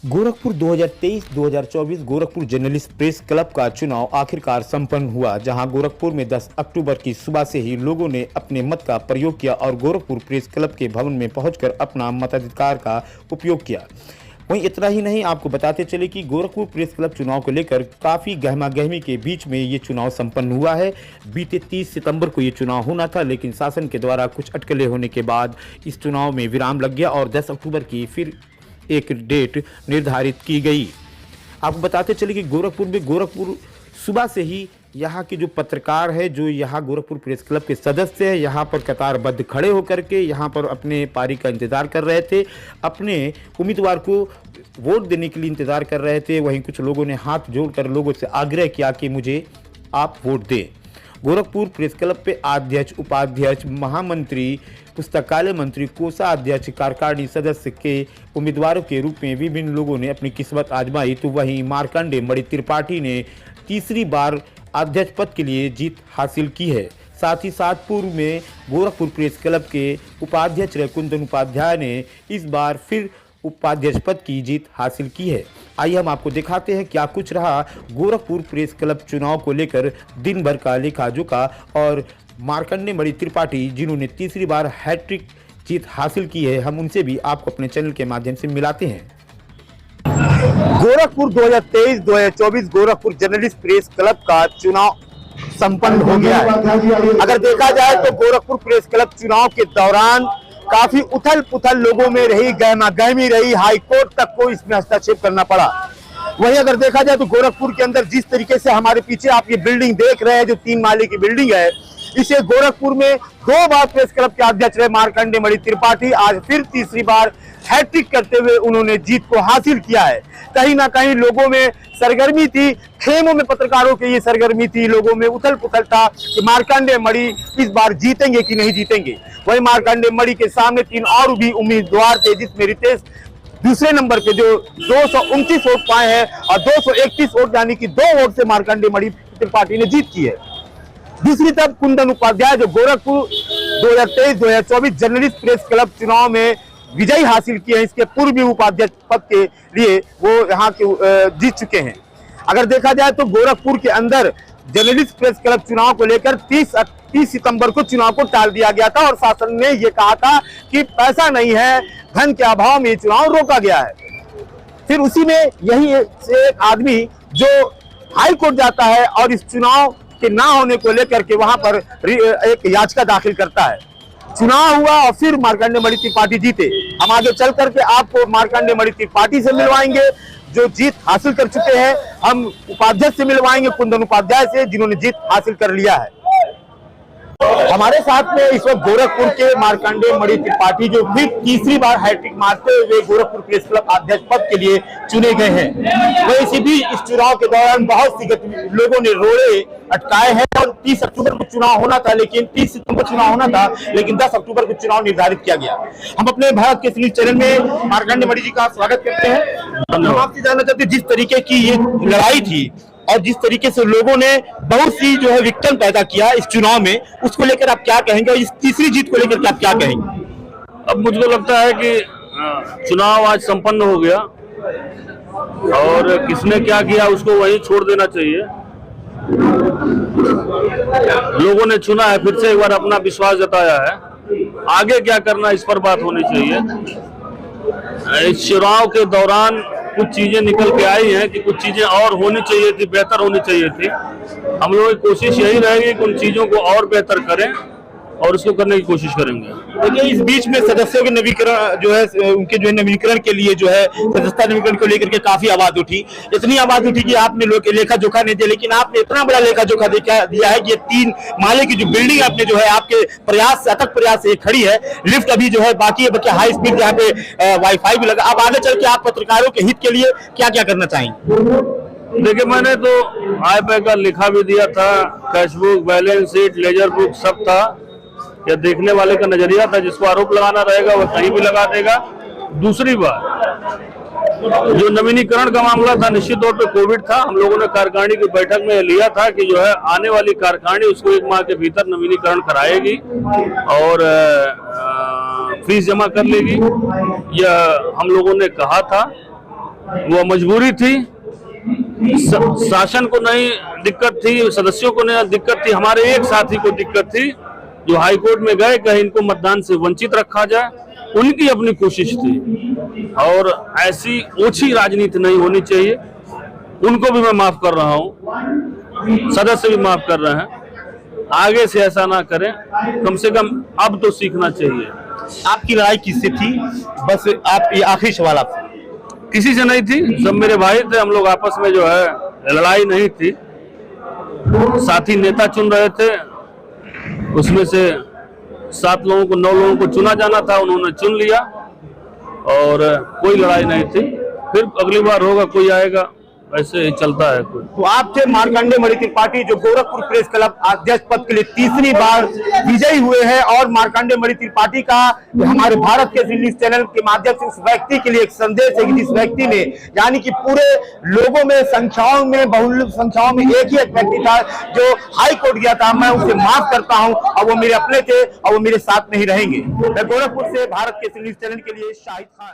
Gorakhpur 2023-2024 Gorakhpur journalist press club का चुनाव आखिरकार संपन्न हुआ, जहां गोरखपुर में 10 अक्टूबर की सुबह से ही लोगों ने अपने मत का प्रयोग किया और गोरखपुर प्रेस क्लब के भवन में पहुंचकर अपना मताधिकार का उपयोग किया। वहीं इतना ही नहीं, आपको बताते चले कि गोरखपुर प्रेस क्लब चुनाव को लेकर काफ़ी गहमा गहमी के बीच में ये चुनाव संपन्न हुआ है। बीते 30 सितंबर को ये चुनाव होना था, लेकिन शासन के द्वारा कुछ अटकलें होने के बाद इस चुनाव में विराम लग गया और 10 अक्टूबर की फिर एक डेट निर्धारित की गई। आपको बताते चले कि गोरखपुर सुबह से ही यहाँ के जो पत्रकार है, जो यहाँ गोरखपुर प्रेस क्लब के सदस्य हैं, यहाँ पर कतारबद्ध खड़े होकर के यहाँ पर अपने पारी का इंतज़ार कर रहे थे, अपने उम्मीदवार को वोट देने के लिए इंतज़ार कर रहे थे। वहीं कुछ लोगों ने हाथ जोड़कर लोगों से आग्रह किया कि मुझे आप वोट दें। गोरखपुर प्रेस क्लब पे अध्यक्ष, उपाध्यक्ष, महामंत्री, पुस्तकालय मंत्री, कोषाध्यक्ष, कार्यकारिणी सदस्य के उम्मीदवारों के रूप में विभिन्न लोगों ने अपनी किस्मत आजमाई। तो वहीं मार्कंडेय मणि त्रिपाठी ने तीसरी बार अध्यक्ष पद के लिए जीत हासिल की है। साथ ही साथ पूर्व में गोरखपुर प्रेस क्लब के उपाध्यक्ष रहे कुंदन उपाध्याय ने इस बार फिर उपाध्यक्ष पद की जीत हासिल की है। आइए हम आपको दिखाते हैं क्या कुछ रहा गोरखपुर प्रेस क्लब चुनाव को लेकर दिन भर का लेखा जोखा, और मार्कंडेय मणि त्रिपाठी जिन्होंने तीसरी बार हैट्रिक जीत हासिल की है, हम उनसे भी आपको अपने चैनल के माध्यम से मिलाते हैं। Gorakhpur 2023-2024 Gorakhpur journalist press club का चुनाव संपन्न हो गया है। अगर देखा जाए तो गोरखपुर प्रेस क्लब चुनाव के दौरान काफी उथल पुथल लोगों में रही, गहमा गहमी रही, हाई कोर्ट तक को इसमें हस्तक्षेप करना पड़ा। वहीं अगर देखा जाए तो गोरखपुर के अंदर जिस तरीके से हमारे पीछे आप ये बिल्डिंग देख रहे हैं, जो 3 माले की बिल्डिंग है, इसे गोरखपुर में 2 बार प्रेस क्लब के अध्यक्ष रहे मार्कंडेय मणि त्रिपाठी आज फिर तीसरी बार हैट्रिक करते हुए उन्होंने जीत को हासिल किया है। कहीं ना कहीं लोगों में सरगर्मी थी, खेमों में पत्रकारों की ये सरगर्मी थी, लोगों में उथल पुथल था कि मार्कंडेय मणि इस बार जीतेंगे कि नहीं जीतेंगे। वही मार्कंडेय मणि के सामने 3 और भी उम्मीदवार थे, जिसमें रितेश दूसरे नंबर पे जो 229 वोट पाए हैं और 231 वोट यानी कि 2 वोट से मार्कंडेय मणि त्रिपाठी ने जीत की है। दूसरी तरफ कुंदन उपाध्याय जो गोरखपुर 2023-2024 जर्नलिस्ट प्रेस क्लब चुनाव में विजयी हासिल किए हैं, इसके पूर्व उपाध्यक्ष पद के लिए वो यहाँ के जीत चुके हैं। अगर देखा जाए तो गोरखपुर के अंदर जर्नलिस्ट प्रेस क्लब चुनाव को लेकर 30 सितंबर को चुनाव को टाल दिया गया था और शासन ने ये कहा था कि पैसा नहीं है, धन के अभाव में चुनाव रोका गया है। फिर उसी में यही से एक आदमी जो हाई कोर्ट जाता है और इस चुनाव के ना होने को लेकर के वहां पर एक याचिका दाखिल करता है। चुनाव हुआ और फिर मार्कंडेय मणि त्रिपाठी जीते। हम आगे चल करके आपको मार्कंडेय मणि त्रिपाठी से मिलवाएंगे जो जीत हासिल कर चुके हैं। हम उपाध्यक्ष से मिलवाएंगे कुंदन उपाध्याय से, जिन्होंने जीत हासिल कर लिया है। हमारे साथ में इस वक्त गोरखपुर के मार्कंडेय मणि त्रिपाठी जो फिर तीसरी बार हैट्रिक मारते हुए गोरखपुर प्रेस क्लब अध्यक्ष पद के लिए चुने गए हैं। वैसे भी इस चुनाव के दौरान बहुत सी लोगों ने रोड़े अटकाए हैं और 30 अक्टूबर को चुनाव होना था, लेकिन 30 सितंबर चुनाव होना था, लेकिन 10 अक्टूबर को चुनाव निर्धारित किया गया। हम अपने भारत के न्यूज चैनल में मार्कंडेय मणि जी का स्वागत करते हैं। हम आपसे जानना चाहते हैं, जिस तरीके की ये लड़ाई थी और जिस तरीके से लोगों ने बहुत सी जो है विक्टिम पैदा किया इस चुनाव में, उसको लेकर आप क्या कहेंगे और इस तीसरी जीत को लेकर आप क्या कहेंगे? अब मुझको लगता है कि चुनाव आज संपन्न हो गया और किसने क्या किया उसको वहीं छोड़ देना चाहिए। लोगों ने चुना है, फिर से एक बार अपना विश्वास जताया है, आगे क्या करना इस पर बात होनी चाहिए। इस चुनाव के दौरान कुछ चीजें निकल के आई हैं कि कुछ चीजें और होनी चाहिए थी, बेहतर होनी चाहिए थी। हम लोगों की कोशिश यही रहेगी कि उन चीजों को और बेहतर करें और उसको करने की कोशिश करेंगे। देखिए, इस बीच में सदस्यों के नवीकरण जो है, उनके जो है नवीकरण के लिए जो है सदस्यता नवीकरण को लेकर के काफी आवाज उठी। इतनी आवाज उठी कि आपने लेखा जोखा नहीं दिया, लेकिन आपने इतना बड़ा लेखा जोखा दिया है कि 3 माले की जो बिल्डिंग आपने जो है आपके प्रयास से, अथक प्रयास से खड़ी है। लिफ्ट अभी जो है बाकी है, बल्कि हाई स्पीड यहाँ पे वाईफाई भी लगा। अब आगे चल के आप पत्रकारों के हित के लिए क्या क्या करना चाहेंगे? देखिए, मैंने तो आय पे का लिखा भी दिया था, cashbook, balance sheet, laser book सब था। या देखने वाले का नजरिया था, जिसको आरोप लगाना रहेगा वह कहीं भी लगा देगा। दूसरी बात, जो नवीनीकरण का मामला था, निश्चित तौर पे कोविड था, हम लोगों ने कार्यकारिणी की बैठक में लिया था कि जो है आने वाली कार्यकारिणी उसको 1 माह के भीतर नवीनीकरण कराएगी और फीस जमा कर लेगी। यह हम लोगों ने कहा था वो मजबूरी थी, शासन को नहीं दिक्कत थी, सदस्यों को नहीं दिक्कत थी, हमारे एक साथी को दिक्कत थी जो हाई कोर्ट में गए कहीं इनको मतदान से वंचित रखा जाए, उनकी अपनी कोशिश थी। और ऐसी ओछी राजनीति नहीं होनी चाहिए। उनको भी मैं माफ कर रहा हूँ, सदस्य भी माफ कर रहे हैं, आगे से ऐसा ना करें, कम से कम अब तो सीखना चाहिए। आपकी लड़ाई किससे थी? बस आप, ये आखिरी सवाल आपसे। किसी से नहीं थी, सब मेरे भाई थे, हम लोग आपस में जो है लड़ाई नहीं थी। साथी नेता चुन रहे थे, उसमें से 7 लोगों को 9 लोगों को चुना जाना था, उन्होंने चुन लिया और कोई लड़ाई नहीं थी। फिर अगली बार होगा, कोई आएगा, ऐसे ही चलता है। तो आप थे मार्कंडे मणि त्रिपाठी जो गोरखपुर प्रेस क्लब अध्यक्ष पद के लिए तीसरी बार विजयी हुए हैं, और मार्कंडे मणि त्रिपाठी का हमारे भारत के न्यूज चैनल के माध्यम से उस व्यक्ति के लिए एक संदेश है कि जिस व्यक्ति ने, यानी कि पूरे लोगों में संख्याओं में, बहुल संख्याओं में एक ही एक व्यक्ति था जो हाई कोर्ट गया था, मैं उसे माफ करता हूं और वो मेरे अपने थे और वो मेरे साथ नहीं रहेंगे। मैं गोरखपुर से भारत के न्यूज चैनल के लिए शाहिद खान।